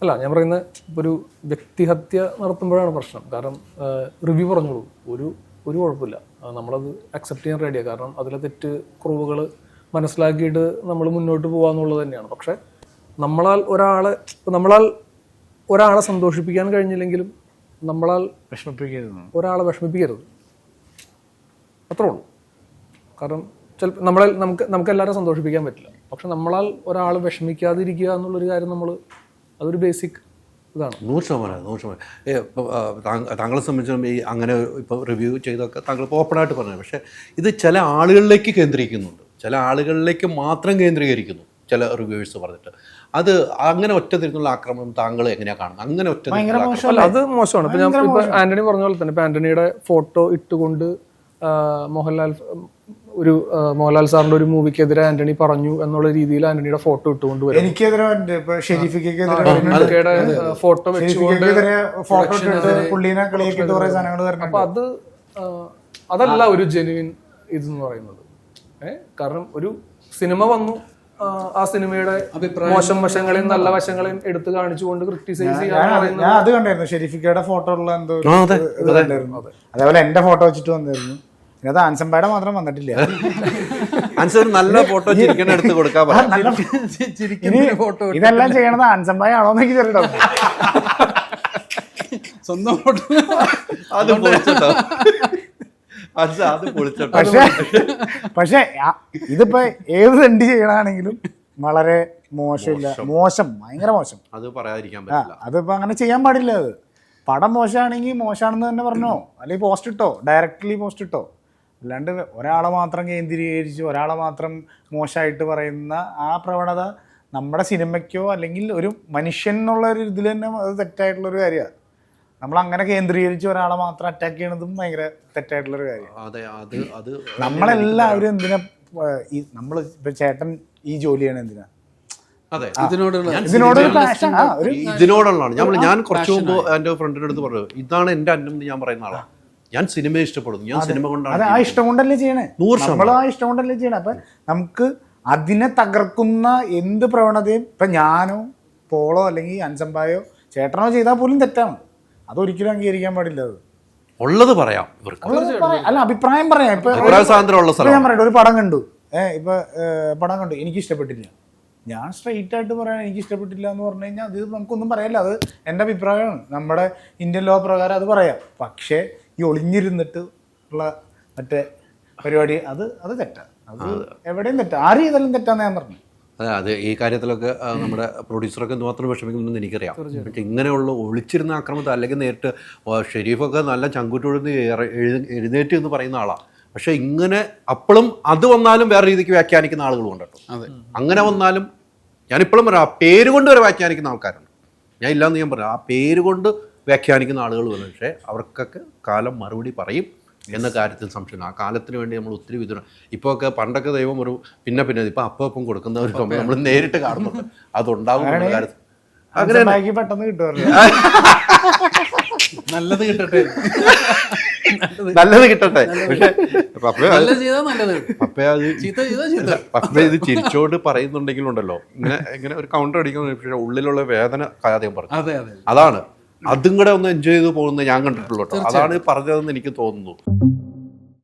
അല്ല, ഞാൻ പറയുന്ന ഒരു വ്യക്തിഹത്യ നടത്തുമ്പോഴാണ് പ്രശ്നം. കാരണം റിവ്യൂ പറഞ്ഞോളൂ, ഒരു കുഴപ്പമില്ല, നമ്മളത് അക്സെപ്റ്റ് ചെയ്യാൻ റെഡിയാണ്. കാരണം അതിലെ തെറ്റ് കുറവുകൾ മനസ്സിലാക്കിയിട്ട് നമ്മൾ മുന്നോട്ട് പോകാന്നുള്ളത് തന്നെയാണ്. പക്ഷെ നമ്മളാൽ ഒരാളെ സന്തോഷിപ്പിക്കാൻ കഴിഞ്ഞില്ലെങ്കിലും ഒരാളെ വിഷമിപ്പിക്കരുത്, അത്രേ ഉള്ളൂ. കാരണം ചിലപ്പോൾ നമുക്ക് എല്ലാവരും സന്തോഷിപ്പിക്കാൻ പറ്റില്ല. പക്ഷെ നമ്മളാൽ ഒരാൾ വിഷമിക്കാതിരിക്കുക എന്നുള്ളൊരു കാര്യം അതൊരു ബേസിക് ഇതാണ്. 100%. താങ്കളെ സംബന്ധിച്ചും ഈ അങ്ങനെ ഇപ്പോൾ റിവ്യൂ ചെയ്തൊക്കെ താങ്കൾ ഓപ്പണായിട്ട് പറഞ്ഞു. പക്ഷേ ഇത് ചില ആളുകളിലേക്ക് കേന്ദ്രീകരിക്കുന്നുണ്ട്, ചില ആളുകളിലേക്ക് മാത്രം കേന്ദ്രീകരിക്കുന്നു ചില റിവ്യൂവേഴ്സ് പറഞ്ഞിട്ട്. അത് അങ്ങനെ ഒറ്റ തിരിഞ്ഞുള്ള ആക്രമണം താങ്കൾ എങ്ങനെയാണ് കാണുന്നത്? അങ്ങനെ ഒറ്റ അത് മോശമാണ്. ഇപ്പൊ ആന്റണി പറഞ്ഞ പോലെ തന്നെ ഇപ്പൊ ആന്റണിയുടെ ഫോട്ടോ ഇട്ടുകൊണ്ട് മോഹൻലാൽ സാറിന്റെ ഒരു മൂവിക്കെതിരെ ആന്റണി പറഞ്ഞു എന്നുള്ള രീതിയിൽ ആന്റണിയുടെ ഫോട്ടോ ഇട്ടുകൊണ്ട് വരും. ഫോട്ടോ വെച്ചുകൊണ്ട് അപ്പൊ അതല്ല ഒരു ജെന്യുവിൻ ഇതെന്ന് പറയുന്നത്. കാരണം ഒരു സിനിമ വന്നു, ആ സിനിമയുടെ മോശം വശങ്ങളെയും നല്ല വശങ്ങളെയും എടുത്തു കാണിച്ചുകൊണ്ട് ക്രിട്ടിസൈസ് ചെയ്യാൻ. ഞാൻ അത് കണ്ടായിരുന്നു, ഷെരീഫിക്കയുടെ ഫോട്ടോ ഉള്ള എന്തോ അതേപോലെ എന്റെ ഫോട്ടോ വെച്ചിട്ട് വന്നിരുന്നു. അത് ആൻസംബായുടെ മാത്രം വന്നിട്ടില്ല. നല്ല ഫോട്ടോ എടുത്ത് കൊടുക്കാൻ. ഇതെല്ലാം ചെയ്യണത് ആൻസംബായ ആണോന്ന് എനിക്ക് ചെറിയ സ്വന്തം ഫോട്ടോ. പക്ഷെ ഇതിപ്പോ ഏത് തെണ്ടി ചെയ്യണാണെങ്കിലും വളരെ മോശം, ഭയങ്കര മോശം. അത് പറയാതിരിക്കാൻ പറ്റില്ല. അതിപ്പോ അങ്ങനെ ചെയ്യാൻ പാടില്ല. അത് പടം മോശമാണെങ്കിൽ മോശമാണെന്ന് തന്നെ പറഞ്ഞോ, അല്ലെങ്കിൽ പോസ്റ്റ് ഇട്ടോ, ഡയറക്റ്റ്ലി പോസ്റ്റ് ഇട്ടോ. അല്ലാണ്ട് ഒരാളെ മാത്രം കേന്ദ്രീകരിച്ച് ഒരാളെ മാത്രം മോശമായിട്ട് പറയുന്ന ആ പ്രവണത നമ്മുടെ സിനിമയ്ക്കോ അല്ലെങ്കിൽ ഒരു മനുഷ്യൻ എന്നുള്ള ഒരു ഇതിൽ തന്നെ അത് തെറ്റായിട്ടുള്ളൊരു കാര്യമാണ്. നമ്മൾ അങ്ങനെ കേന്ദ്രീകരിച്ച് ഒരാളെ മാത്രം അറ്റാക്ക് ചെയ്യണതും ഭയങ്കര തെറ്റായിട്ടുള്ളൊരു കാര്യമാണ്. നമ്മളെല്ലാവരും എന്തിനാ നമ്മൾ ഇപ്പൊ ചേട്ടൻ ഈ ജോലി ചെയ്യണ എന്തിനാ? ഇതിനോടുള്ളതാണ്. ഞാൻ കുറച്ച് മുമ്പ് എൻ്റെ ഫ്രണ്ടിൻ്റെ അടുത്ത് പറഞ്ഞു, ഇതാണ് എൻ്റെ അന്നം ഞാൻ പറയുന്ന ആളാണ്. ഞാൻ സിനിമയെ ഇഷ്ടപ്പെടുന്നു, ഞാൻ സിനിമ കൊണ്ടാണ്. ആ ഇഷ്ടം കൊണ്ടല്ലേ ചെയ്യണേ, നമ്മൾ ആ ഇഷ്ടം കൊണ്ടല്ലേ ചെയ്യണേ. അപ്പൊ നമുക്ക് അതിനെ തകർക്കുന്ന എന്ത് പ്രവണതയും ഇപ്പൊ ഞാനോ പോളോ അല്ലെങ്കിൽ അൻസംബായോ ചേട്ടനോ ചെയ്താൽ പോലും തെറ്റാണ്. അതൊരിക്കലും അംഗീകരിക്കാൻ പാടില്ല. അത് ഉള്ളത് പറയാം, അല്ല അഭിപ്രായം പറയാം. ഇപ്പൊ ഞാൻ പറയട്ടെ, ഒരു പടം കണ്ടു, പടം കണ്ടു, എനിക്ക് ഇഷ്ടപ്പെട്ടില്ല. ഞാൻ സ്ട്രെയിറ്റ് ആയിട്ട് പറയാൻ എനിക്ക് ഇഷ്ടപ്പെട്ടില്ല എന്ന് പറഞ്ഞു കഴിഞ്ഞാൽ അത് നമുക്കൊന്നും പറയാനില്ല. അത് എൻ്റെ അഭിപ്രായമാണ്. നമ്മുടെ ഇന്ത്യൻ ലോ പ്രകാരം അത് പറയാം. പക്ഷേ ഈ ഒളിഞ്ഞിരുന്നിട്ട് ഉള്ള മറ്റേ പരിപാടി അത് തെറ്റാണ്. അത് എവിടെയും തെറ്റാ, ആരും ഇതെല്ലാം തെറ്റാന്ന് ഞാൻ പറഞ്ഞു. അത് ഈ കാര്യത്തിലൊക്കെ നമ്മുടെ പ്രൊഡ്യൂസറൊക്കെ എന്തുമാത്രം വിഷമിക്കുന്നെന്ന് എനിക്കറിയാം. പക്ഷെ ഇങ്ങനെയുള്ള ഒളിച്ചിരുന്ന ആക്രമണത്തെ അല്ലെങ്കിൽ നേരിട്ട് ഷെരീഫൊക്കെ നല്ല ചങ്കൂറ്റൊഴുന്ന് എഴുന്നേറ്റ് എന്ന് പറയുന്ന ആളാണ്. പക്ഷെ ഇങ്ങനെ അപ്പോഴും അത് വന്നാലും വേറെ രീതിക്ക് വ്യാഖ്യാനിക്കുന്ന ആളുകളും ഉണ്ട് കേട്ടോ. അങ്ങനെ വന്നാലും ഞാനിപ്പോഴും പറയാം, ആ പേര് കൊണ്ട് വരെ വ്യാഖ്യാനിക്കുന്ന ആൾക്കാരുണ്ട്. ഞാൻ ഇല്ലയെന്ന് ഞാൻ പറയാം, ആ പേര് കൊണ്ട് വ്യാഖ്യാനിക്കുന്ന ആളുകൾ വന്നു. പക്ഷേ അവർക്കൊക്കെ കാലം മറുപടി പറയും എന്ന കാര്യത്തിൽ സംശയമില്ല. ആ കാലത്തിന് വേണ്ടി നമ്മൾ ഒത്തിരി വിധുരം ഇപ്പോൾ ഒക്കെ പണ്ടൊക്കെ ദൈവം ഒരു പിന്നെ ഇപ്പം അപ്പം കൊടുക്കുന്ന ഒരു സമയം നമ്മൾ നേരിട്ട് കാണുന്നുണ്ട്. അതുണ്ടാകും കാര്യത്തിൽ. അങ്ങനെ പെട്ടെന്ന് കിട്ടുമല്ലോ. നല്ലത് കിട്ടട്ടെ. പക്ഷെ പപ്പ ഇത് ചിരിച്ചോണ്ട് പറയുന്നുണ്ടെങ്കിലുണ്ടല്ലോ, ഇങ്ങനെ ഒരു കൗണ്ടർ അടിക്കുന്ന, പക്ഷേ ഉള്ളിലുള്ള വേദന അദ്ദേഹം പറഞ്ഞു. അതാണ് അതും കൂടെ ഒന്ന് എൻജോയ് ചെയ്ത് പോകുന്നത് ഞാൻ കണ്ടിട്ടുള്ളൂ കേട്ടോ. അതാണ് പറഞ്ഞതെന്ന് എനിക്ക് തോന്നുന്നു.